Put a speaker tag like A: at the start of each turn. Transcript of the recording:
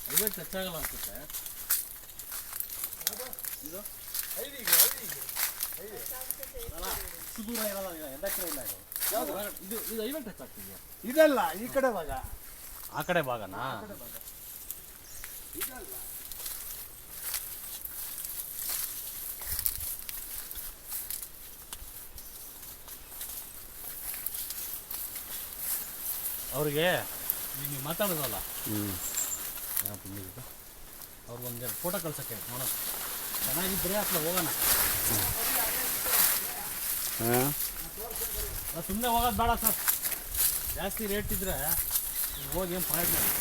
A: 50 ಹೆಚ್ಚಾಗಲ್ಲ ಅನ್ಸುತ್ತೆ. ಇದು ಇಷ್ಟು ದೂರ ಇರಲ್ಲ, ಎಂದಕ್ಕೆ ಇಲ್ಲ ಇದು. ಇದು 50 ಟಚ್ ಆಗ್ತಿದೆಯಾ?
B: ಇದಲ್ಲ, ಈ ಕಡೆ ಭಾಗ.
A: ಆ ಕಡೆ ಭಾಗನಾ?
B: ಇದಲ್ಲ.
A: ಅವ್ರಿಗೆ ನೀವು ಮಾತಾಡೋದಲ್ಲ, ಅವ್ರಿಗೊಂದು ಫೋಟೋ ಕಳ್ಸೋಕ್ಕೆ ನೋಡೋಣ, ಚೆನ್ನಾಗಿದ್ದರೆ ಅಟ್లా ಹೋಗೋಣ. ಸುಮ್ಮನೆ ಹೋಗೋದು ಬೇಡ ಸರ್, ಜಾಸ್ತಿ ರೇಟ್ ಇದ್ದರೆ ಹೋಗಿ ಏನು ಪ್ರಯತ್ನ ಇಲ್ಲ.